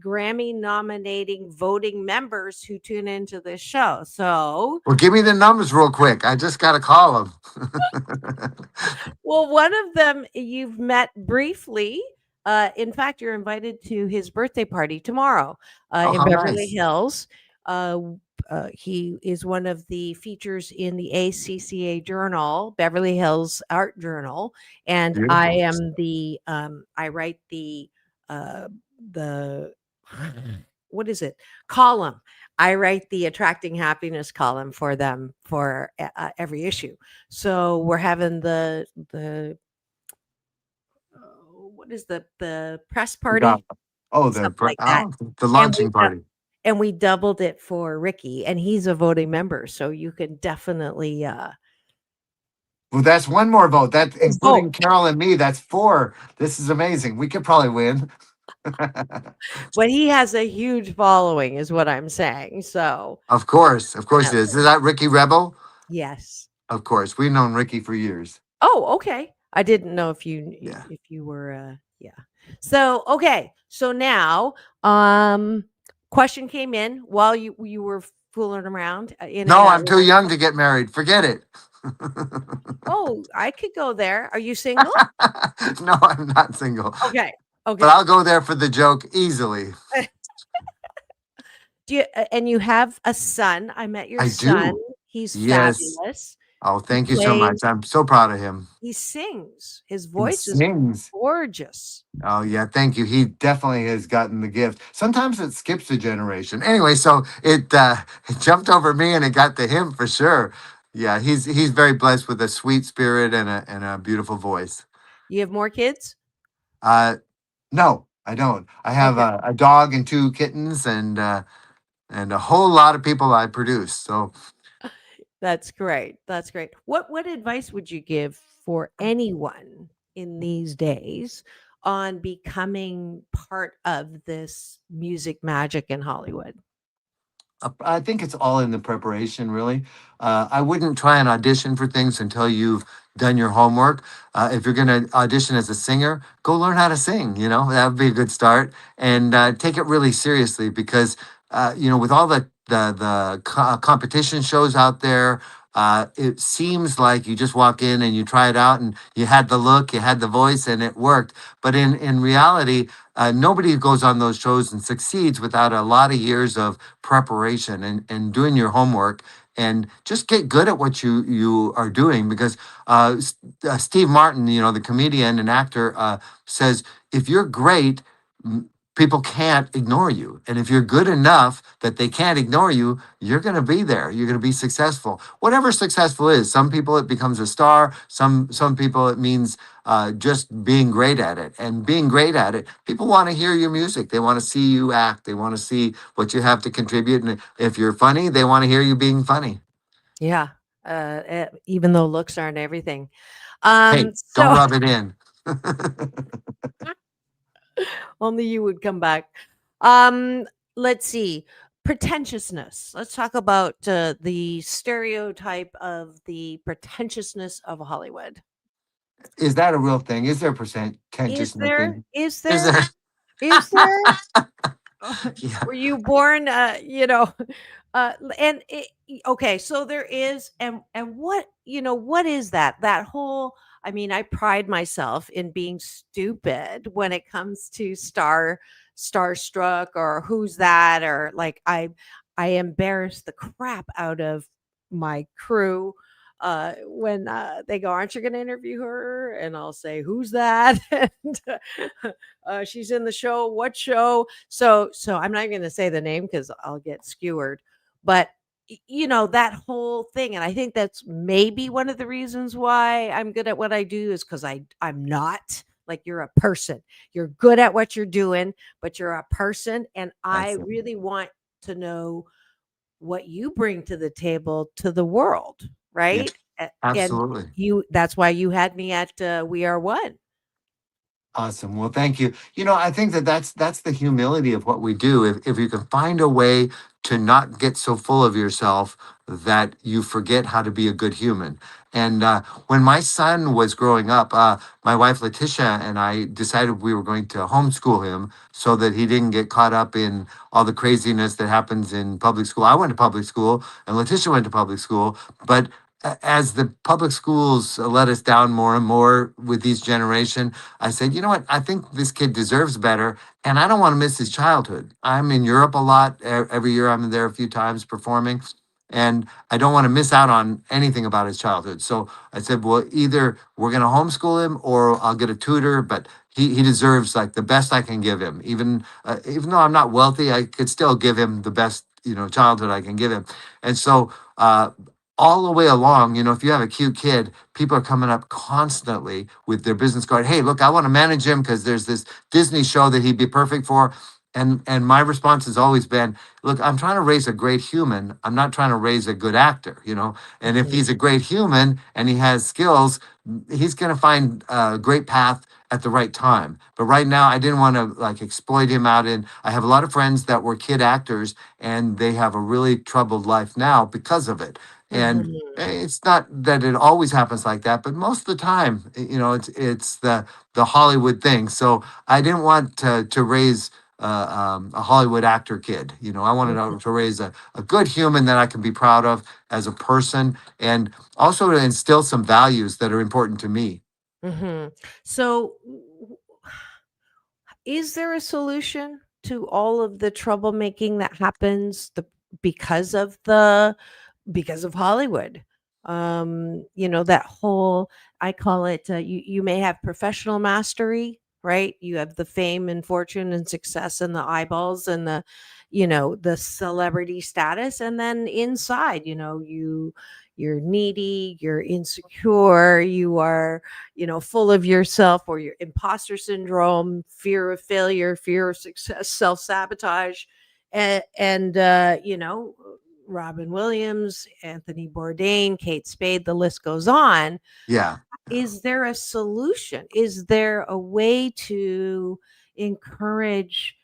Grammy nominating voting members who tune into this show. So, Well, give me the numbers real quick. I just got to call them. well, one of them you've met briefly. In fact, you're invited to his birthday party tomorrow in how Beverly nice. Hills. He is one of the features in the ACCA Journal, Beverly Hills Art Journal, and Beautiful. I am I write the what is it, column. I write the Attracting Happiness column for them for every issue. So we're having the what is the press party, something like that, the and launching party. and we doubled it for Ricky, and he's a voting member, so you can definitely Well, that's one more vote. That including Carol and me. That's 4. This is amazing. We could probably win. but he has a huge following, is what I'm saying. So Of course it is. Is that Ricky Rebel? yes. Of course, we've known Ricky for years. Oh, okay. I didn't know if you were So okay. So now question came in while you were fooling around in No, and out I'm of too the young to get married. Forget it. Oh, I could go there. Are you single? No, I'm not single, Okay. but Okay. I'll go there for the joke easily. And you have a son. I met your I son. do. He's Yes. fabulous. Oh, He thank you so much. plays, I'm so proud of him. he sings. His He voice is sings. gorgeous. Oh, yeah. Thank you. He definitely has gotten the gift. Sometimes it skips a generation. Anyway, so it jumped over me and it got to him for sure. Yeah, he's very blessed with a sweet spirit and a beautiful voice. You have more kids? Uh, no, I don't. I have Okay. a dog and two kittens and a whole lot of people I produce. So That's great. That's great. What advice would you give for anyone in these days on becoming part of this music magic in Hollywood? I think it's all in the preparation, really. I wouldn't try and audition for things until you've done your homework. If you're going to audition as a singer, go learn how to sing. You know, that would be a good start. And take it really seriously because, with all the competition shows out there, it seems like you just walk in and you try it out and you had the look, you had the voice, and it worked. But in reality, nobody goes on those shows and succeeds without a lot of years of preparation and doing your homework and just get good at what you are doing because Steve Martin, the comedian and actor, says if you're great, people can't ignore you, and if you're good enough that they can't ignore you, you're going to be there, you're going to be successful, whatever successful is. Some people it becomes a star, some people it means just being great at it. And being great at it, people want to hear your music. They want to see you act. They want to see what you have to contribute. And if you're funny, they want to hear you being funny. Yeah. Even though looks aren't everything. Hey, don't So rub it in. only you would come back. Let's see. Pretentiousness. Let's talk about the stereotype of the pretentiousness of Hollywood. Is that a real thing? Is there Is pretentiousness there? in? Is Is there? there? Is there? Yeah. Were you born and okay, so there is, and what is that whole, I mean, I pride myself in being stupid when it comes to starstruck or who's that, or like I embarrass the crap out of my crew when they go, aren't you going to interview her? And I'll say, who's that? And she's in the show. What show? So I'm not going to say the name because I'll get skewered. But that whole thing, and I think that's maybe one of the reasons why I'm good at what I do is because I'm not like, you're a person. You're good at what you're doing, but you're a person, and I That's it. really want to know what you bring to the table to the world, Yeah, right? And absolutely. that's why you had me at We Are One. Awesome. Well, thank you. I think that's the humility of what we do. If you can find a way to not get so full of yourself that you forget how to be a good human. And when my son was growing up, my wife Letitia and I decided we were going to homeschool him so that he didn't get caught up in all the craziness that happens in public school. I went to public school, and Letitia went to public school, but as the public schools let us down more and more with each generation, I said, you know what? I think this kid deserves better, and I don't want to miss his childhood. I'm in Europe a lot. Every year I'm there a few times performing, and I don't want to miss out on anything about his childhood. So I said, well, either we're going to homeschool him or I'll get a tutor, but he deserves like the best I can give him. Even though I'm not wealthy, I could still give him the best, childhood I can give him. And so, all the way along, if you have a cute kid, people are coming up constantly with their business card. Hey, look, I want to manage him because there's this Disney show that he'd be perfect for. And my response has always been, look, I'm trying to raise a great human. I'm not trying to raise a good actor. And if he's a great human and he has skills, he's going to find a great path at the right time. But right now, I didn't want to like exploit him out. And I have a lot of friends that were kid actors, and they have a really troubled life now because of it. And it's not that it always happens like that, but most of the time, it's the Hollywood thing. So I didn't want to raise a Hollywood actor kid. You know, I wanted to raise a good human that I can be proud of as a person, and also to instill some values that are important to me. So, is there a solution to all of the troublemaking that happens because of Hollywood? That whole, I call it, you may have professional mastery, right? You have the fame and fortune and success and the eyeballs and the celebrity status. And then inside, you're needy, you're insecure, you are, full of yourself, or your imposter syndrome, fear of failure, fear of success, self-sabotage. And Robin Williams, Anthony Bourdain, Kate Spade, the list goes on. Yeah. Is there a solution? Is there a way to encourage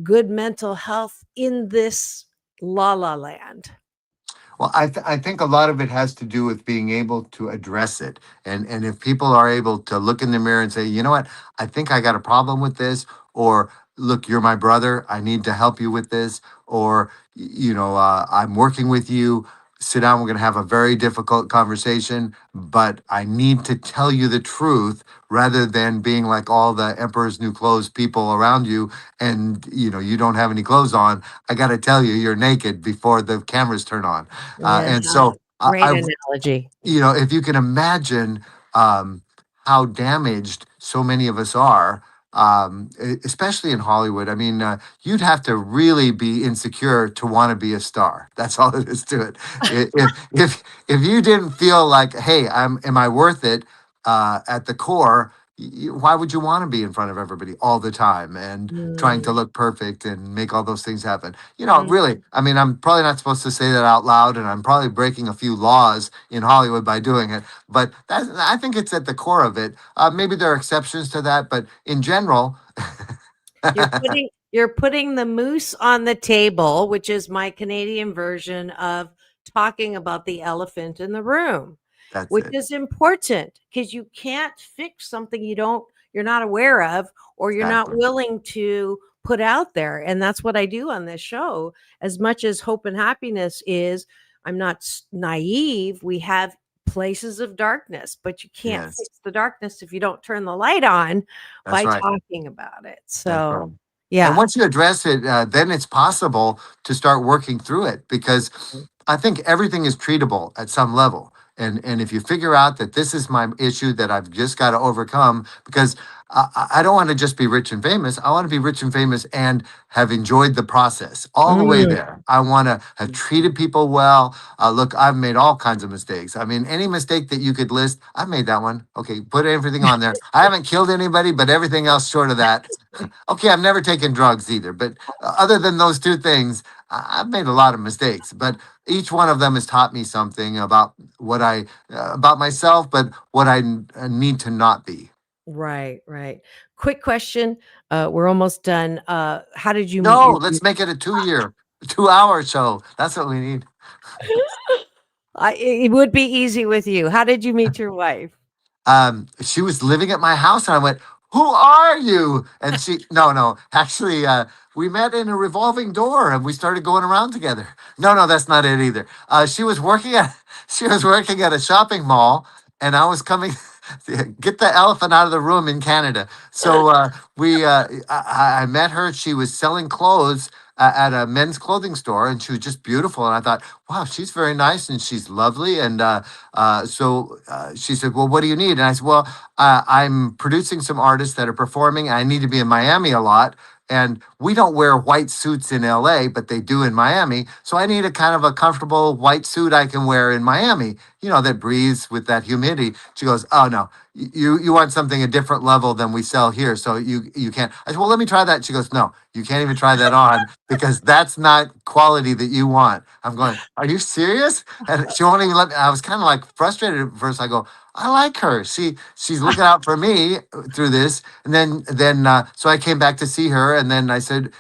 good mental health in this la la land? Well, I think a lot of it has to do with being able to address it. And if people are able to look in the mirror and say, you know what, I think I got a problem with this, or look, you're my brother, I need to help you with this, or, I'm working with you, sit down, we're going to have a very difficult conversation, but I need to tell you the truth rather than being like all the emperor's new clothes people around you, and you don't have any clothes on. I got to tell you, you're naked before the cameras turn on. And so Great analogy. if you can imagine how damaged so many of us are, especially in Hollywood. I mean, you'd have to really be insecure to want to be a star. That's all it is to it. If you didn't feel like, hey, am I worth it? At the core, why would you want to be in front of everybody all the time and trying to look perfect and make all those things happen? Really, I mean, I'm probably not supposed to say that out loud, and I'm probably breaking a few laws in Hollywood by doing it, but I think it's at the core of it. Maybe there are exceptions to that, but in general, you're putting the moose on the table, which is my Canadian version of talking about the elephant in the room. Which is important, because you can't fix something you're not aware of, or you're not willing to put out there. And that's what I do on this show. As much as hope and happiness is, I'm not naive. We have places of darkness, but you can't fix the darkness if you don't turn the light on by talking about it. So yeah. And once you address it, then it's possible to start working through it, because I think everything is treatable at some level. And if you figure out that this is my issue that I've just got to overcome, because I don't want to just be rich and famous. I want to be rich and famous and have enjoyed the process all the way there. I want to have treated people well. Look, I've made all kinds of mistakes. I mean, any mistake that you could list, I've made that one. Okay, put everything on there. I haven't killed anybody, but everything else short of that. Okay, I've never taken drugs either. But other than those two things, I've made a lot of mistakes. But each one of them has taught me something about about myself, but what I need to not be. Right. Quick question. We're almost done. How did you meet? No, let's make it a 2-hour show. That's what we need. It would be easy with you. How did you meet your wife? She was living at my house, and I went, "Who are you?" And she, no, actually, we met in a revolving door, and we started going around together. No, that's not it either. She was working at a shopping mall, and I was coming. Get the elephant out of the room in Canada. So I met her. She was selling clothes at a men's clothing store, and she was just beautiful. And I thought, wow, she's very nice and she's lovely. And so she said, well, what do you need? And I said, well, I'm producing some artists that are performing. I need to be in Miami a lot. And we don't wear white suits in LA, but they do in Miami. So I need a kind of a comfortable white suit I can wear in Miami, that breathes with that humidity. She goes, oh, no, you want something a different level than we sell here. So you can't. I said, well, let me try that. She goes, no, you can't even try that on, because that's not quality that you want. I'm going, are you serious? And she won't even let me. I was kind of like frustrated at first. I go, I like her. She's looking out for me through this. And then so I came back to see her. And then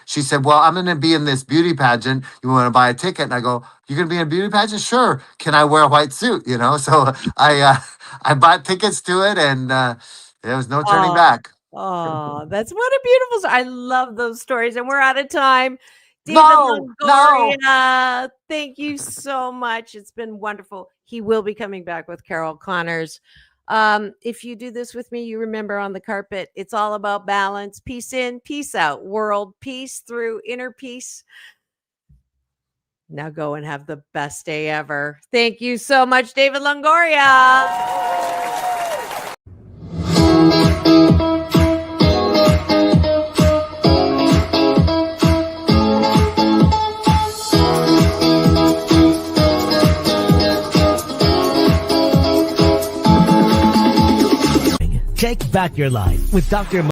she said, well, I'm going to be in this beauty pageant. You want to buy a ticket? And I go, you're going to be in a beauty pageant? Sure. Can I wear a white suit? So I bought tickets to it, and there was no turning back. Oh, that's what a beautiful story. I love those stories. And we're out of time. David No. Longoria, thank you so much. It's been wonderful. He will be coming back with Carol Connors. If you do this with me, you remember on the carpet, it's all about balance. Peace in, peace out. World peace through inner peace. Now go and have the best day ever. Thank you so much, David Longoria. Take back your life with Dr.